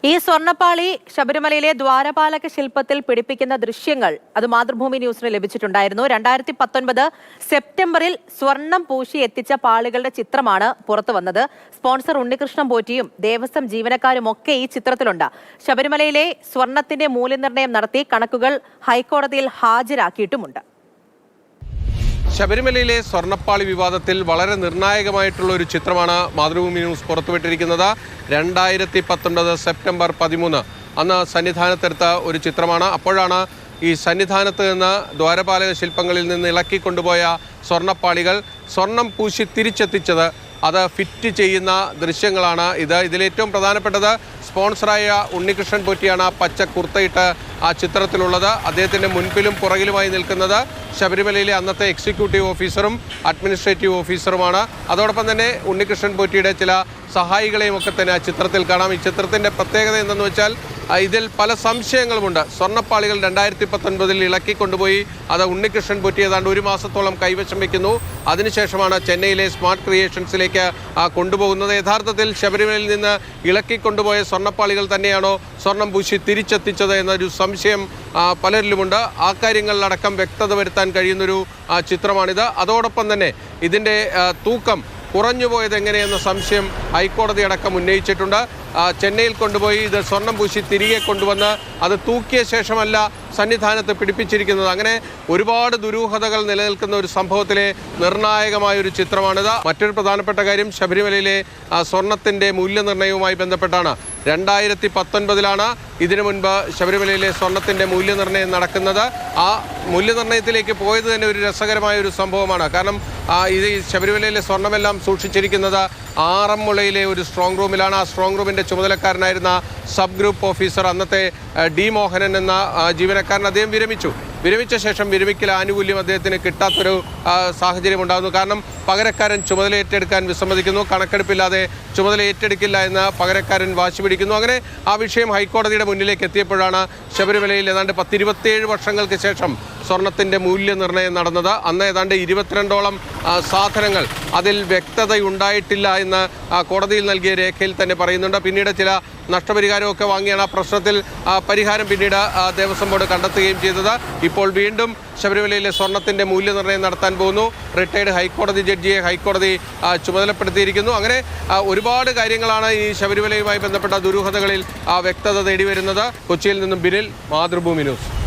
ഈ സ്വർണ്ണപ്പാളി ശബരിമലയിലെ ദ്വാരപാലക ശില്പത്തിൽ പിടിപ്പിക്കുന്ന ദൃശ്യങ്ങൾ അത് മാതൃഭൂമി ന്യൂസിന് ലഭിച്ചിട്ടുണ്ടായിരുന്നു. 2019 സെപ്റ്റംബറിൽ സ്വർണം പൂശി എത്തിച്ച പാളികളുടെ ചിത്രമാണ് പുറത്തു വന്നത്. സ്പോൺസർ ഉണ്ണികൃഷ്ണൻ പോറ്റിയും ദേവസ്വം ജീവനക്കാരും ഒക്കെ ഈ ചിത്രത്തിലുണ്ട്. ശബരിമലയിലെ സ്വർണത്തിന്റെ മൂല്യനിർണ്ണയം നടത്തി കണക്കുകൾ ഹൈക്കോടതിയിൽ ഹാജരാക്കിയിട്ടുമുണ്ട്. ശബരിമലയിലെ സ്വർണ്ണപ്പാളി വിവാദത്തിൽ വളരെ നിർണായകമായിട്ടുള്ള ഒരു ചിത്രമാണ് മാതൃഭൂമി ന്യൂസ് പുറത്തുവിട്ടിരിക്കുന്നത്. 2019 സെപ്റ്റംബർ 13 അന്ന് സന്നിധാനത്തെടുത്ത ഒരു ചിത്രമാണ്. അപ്പോഴാണ് ഈ സന്നിധാനത്ത് നിന്ന് ദ്വാരപാലക ശില്പങ്ങളിൽ നിന്ന് ഇളക്കിക്കൊണ്ടുപോയ സ്വർണ്ണപ്പാളികൾ സ്വർണം പൂശി തിരിച്ചെത്തിച്ചത്. അത് ഫിറ്റ് ചെയ്യുന്ന ദൃശ്യങ്ങളാണ് ഇത്. ഇതിലേറ്റവും പ്രധാനപ്പെട്ടത് സ്പോൺസറായ ഉണ്ണികൃഷ്ണൻ പോറ്റിയാണ് പച്ച കുർത്തയിട്ട് ആ ചിത്രത്തിലുള്ളത്. അദ്ദേഹത്തിൻ്റെ മുൻപിലും പുറകിലുമായി നിൽക്കുന്നത് ശബരിമലയിലെ അന്നത്തെ എക്സിക്യൂട്ടീവ് ഓഫീസറും അഡ്മിനിസ്ട്രേറ്റീവ് ഓഫീസറുമാണ്. അതോടൊപ്പം തന്നെ ഉണ്ണികൃഷ്ണൻ പോറ്റിയുടെ ചില സഹായികളെയും ഒക്കെ തന്നെ ആ ചിത്രത്തിൽ കാണാം. ഈ ചിത്രത്തിൻ്റെ പ്രത്യേകത എന്തെന്ന് വെച്ചാൽ ഇതിൽ പല സംശയങ്ങളുമുണ്ട്. സ്വർണ്ണപ്പാളികൾ 2019 ഇളക്കിക്കൊണ്ടുപോയി അത് ഉണ്ണികൃഷ്ണൻ പോറ്റി ഏതാണ്ട് ഒരു മാസത്തോളം കൈവശം വയ്ക്കുന്നു. അതിനുശേഷമാണ് ചെന്നൈയിലെ സ്മാർട്ട് ക്രിയേഷൻസിലേക്ക് കൊണ്ടുപോകുന്നത്. യഥാർത്ഥത്തിൽ ശബരിമലയിൽ നിന്ന് ഇളക്കിക്കൊണ്ടുപോയ സ്വർണ്ണപ്പാളികൾ തന്നെയാണോ സ്വർണം പൂശി തിരിച്ചെത്തിച്ചത് എന്നൊരു സംശയം പലരിലുമുണ്ട്. ആ കാര്യങ്ങളിലടക്കം വ്യക്തത വരുത്താൻ കഴിയുന്നൊരു ചിത്രമാണിത്. അതോടൊപ്പം തന്നെ ഇതിൻ്റെ തൂക്കം കുറഞ്ഞുപോയത് എങ്ങനെയെന്ന സംശയം ഹൈക്കോടതി അടക്കം ഉന്നയിച്ചിട്ടുണ്ട്. ചെന്നൈയിൽ കൊണ്ടുപോയി ഇത് സ്വർണം പൂശി തിരികെ കൊണ്ടുവന്ന് അത് തൂക്കിയ ശേഷമല്ല സന്നിധാനത്ത് പിടിപ്പിച്ചിരിക്കുന്നത്. അങ്ങനെ ഒരുപാട് ദുരൂഹതകൾ നിലനിൽക്കുന്ന ഒരു സംഭവത്തിലെ നിർണായകമായൊരു ചിത്രമാണിത്. മറ്റൊരു പ്രധാനപ്പെട്ട കാര്യം ശബരിമലയിലെ സ്വർണത്തിൻ്റെ മൂല്യനിർണ്ണയവുമായി ബന്ധപ്പെട്ടാണ്. 2019 ഇതിനു മുൻപ് ശബരിമലയിലെ സ്വർണത്തിൻ്റെ മൂല്യനിർണ്ണയം നടക്കുന്നത്. ആ മൂല്യനിർണ്ണയത്തിലേക്ക് പോയത് തന്നെ ഒരു രസകരമായ ഒരു സംഭവമാണ്. കാരണം ഇത് ശബരിമലയിലെ സ്വർണമെല്ലാം സൂക്ഷിച്ചിരിക്കുന്നത് ആറന്മുളയിലെ ഒരു സ്ട്രോങ് റൂമിലാണ്. ആ സ്ട്രോങ് റൂമിൻ്റെ ചുമതലക്കാരനായിരുന്ന സബ് ഗ്രൂപ്പ് ഓഫീസർ അന്നത്തെ ഡി മോഹനൻ എന്ന ജീവനക്കാരൻ അദ്ദേഹം വിരമിച്ച ശേഷം വിരമിക്കൽ ആനുകൂല്യം അദ്ദേഹത്തിന് കിട്ടാത്തൊരു സാഹചര്യം ഉണ്ടാകുന്നു. കാരണം പകരക്കാരൻ ചുമതല ഏറ്റെടുക്കാൻ വിസമ്മതിക്കുന്നു. കണക്കെടുപ്പില്ലാതെ ചുമതല ഏറ്റെടുക്കില്ല എന്ന് പകരക്കാരൻ വാശി പിടിക്കുന്നു. അങ്ങനെ ആ വിഷയം ഹൈക്കോടതിയുടെ മുന്നിലേക്ക് എത്തിയപ്പോഴാണ് ശബരിമലയിൽ ഏതാണ്ട് 10-27 വർഷങ്ങൾക്ക് ശേഷം സ്വർണത്തിൻ്റെ മൂല്യനിർണ്ണയം നടന്നത്. അന്ന് ഏതാണ്ട് 22ഓളം സാധനങ്ങൾ അതിൽ വ്യക്തതയുണ്ടായിട്ടില്ല എന്ന് കോടതിയിൽ നൽകിയ രേഖയിൽ തന്നെ പറയുന്നുണ്ട്. പിന്നീട് ചില നഷ്ടപരിഹാരമൊക്കെ വാങ്ങിയാണ് ആ പ്രശ്നത്തിൽ പരിഹാരം പിന്നീട് ദേവസ്വം ബോർഡ് കണ്ടെത്തുകയും ചെയ്തത്. ഇപ്പോൾ വീണ്ടും ശബരിമലയിലെ സ്വർണത്തിൻ്റെ മൂല്യനിർണ്ണയം നടത്താൻ പോകുന്നു. റിട്ടയർഡ് ഹൈക്കോടതി ജഡ്ജിയെ ഹൈക്കോടതി ചുമതലപ്പെടുത്തിയിരിക്കുന്നു. അങ്ങനെ ഒരുപാട് കാര്യങ്ങളാണ് ഈ ശബരിമലയുമായി ബന്ധപ്പെട്ട ദുരൂഹതകളിൽ വ്യക്തത തേടി വരുന്നത്. കൊച്ചിയിൽ നിന്നും ബിനിൽ, മാതൃഭൂമി ന്യൂസ്.